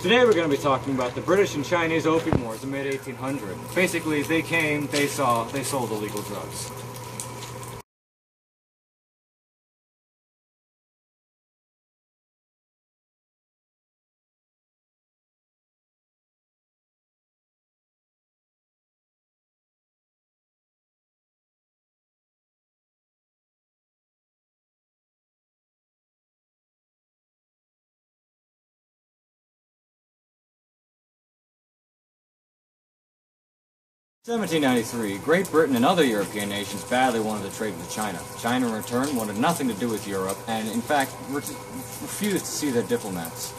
Today we're going to be talking about the British and Chinese Opium Wars in the mid-1800s. Basically, they came, they saw, they sold illegal drugs. In 1793, Great Britain and other European nations badly wanted to trade with China. China, in return, wanted nothing to do with Europe and, in fact, refused to see their diplomats.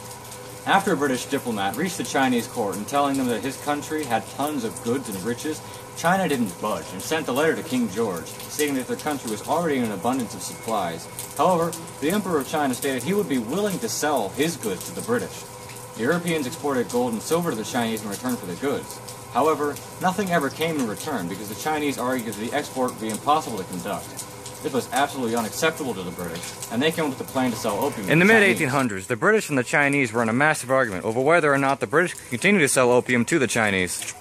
After a British diplomat reached the Chinese court and telling them that his country had tons of goods and riches, China didn't budge and sent a letter to King George, stating that their country was already in an abundance of supplies. However, the Emperor of China stated he would be willing to sell his goods to the British. The Europeans exported gold and silver to the Chinese in return for their goods. However, nothing ever came in return because the Chinese argued that the export would be impossible to conduct. This was absolutely unacceptable to the British, and they came up with a plan to sell opium. In the mid-1800s, the British and the Chinese were in a massive argument over whether or not the British could continue to sell opium to the Chinese.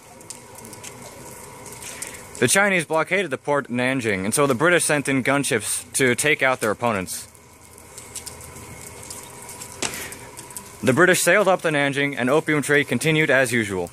The Chinese blockaded the port of Nanjing, and so the British sent in gunships to take out their opponents. The British sailed up the Nanjing, and opium trade continued as usual.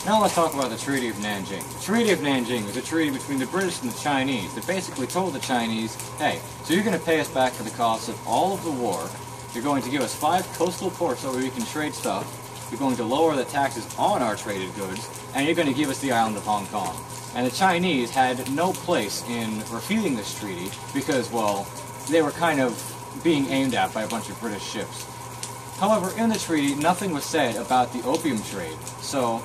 Now let's talk about the Treaty of Nanjing. The Treaty of Nanjing was a treaty between the British and the Chinese that basically told the Chinese, hey, so you're going to pay us back for the costs of all of the war, you're going to give us 5 coastal ports so we can trade stuff, you're going to lower the taxes on our traded goods, and you're going to give us the island of Hong Kong. And the Chinese had no place in refuting this treaty because, well, they were kind of being aimed at by a bunch of British ships. However, in the treaty, nothing was said about the opium trade, so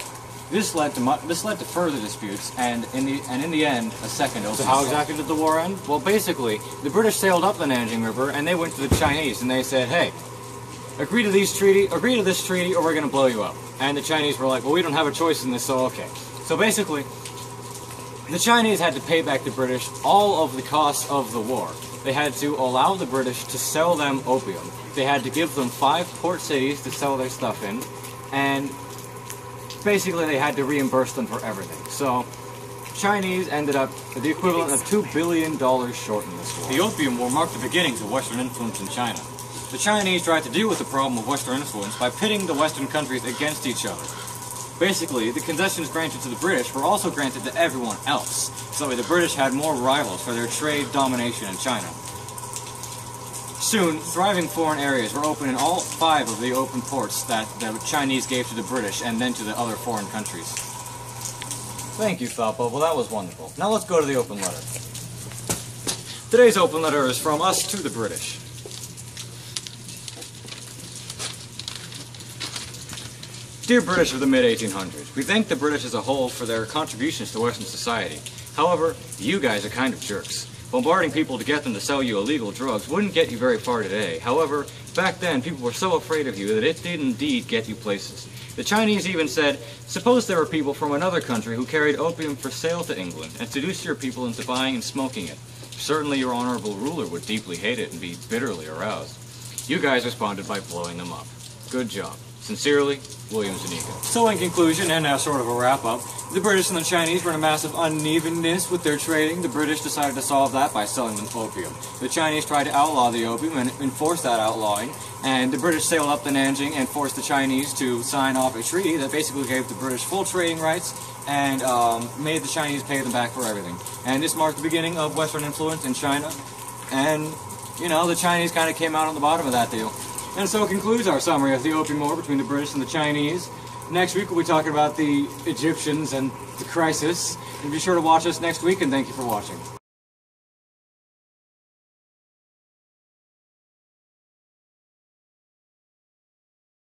this led to further disputes, and in the end, a second opium. So how exactly did the war end? Well, basically, the British sailed up the Nanjing River, and they went to the Chinese, and they said, hey, agree to this treaty, or we're going to blow you up. And the Chinese were like, well, we don't have a choice in this, so okay. So basically, the Chinese had to pay back the British all of the costs of the war. They had to allow the British to sell them opium. They had to give them 5 port cities to sell their stuff in, and basically they had to reimburse them for everything. So Chinese ended up the equivalent of $2 billion short in this war. The Opium War marked the beginnings of Western influence in China. The Chinese tried to deal with the problem of Western influence by pitting the Western countries against each other. Basically, the concessions granted to the British were also granted to everyone else, so the British had more rivals for their trade domination in China. Soon, thriving foreign areas were opened in all 5 of the open ports that the Chinese gave to the British and then to the other foreign countries. Thank you, Falpo. Well, that was wonderful. Now let's go to the open letter. Today's open letter is from us to the British. Dear British of the mid-1800s, we thank the British as a whole for their contributions to Western society. However, you guys are kind of jerks. Bombarding people to get them to sell you illegal drugs wouldn't get you very far today. However, back then people were so afraid of you that it did indeed get you places. The Chinese even said, suppose there were people from another country who carried opium for sale to England and seduced your people into buying and smoking it. Certainly your honorable ruler would deeply hate it and be bitterly aroused. You guys responded by blowing them up. Good job. Sincerely, William Zuniga. So in conclusion, and now sort of a wrap-up, the British and the Chinese were in a massive unevenness with their trading. The British decided to solve that by selling them opium. The Chinese tried to outlaw the opium and enforce that outlawing, and the British sailed up the Nanjing and forced the Chinese to sign off a treaty that basically gave the British full trading rights and made the Chinese pay them back for everything. And this marked the beginning of Western influence in China, and, you know, the Chinese kind of came out on the bottom of that deal. And so it concludes our summary of the Opium War between the British and the Chinese. Next week we'll be talking about the Egyptians and the crisis. And be sure to watch us next week, and thank you for watching.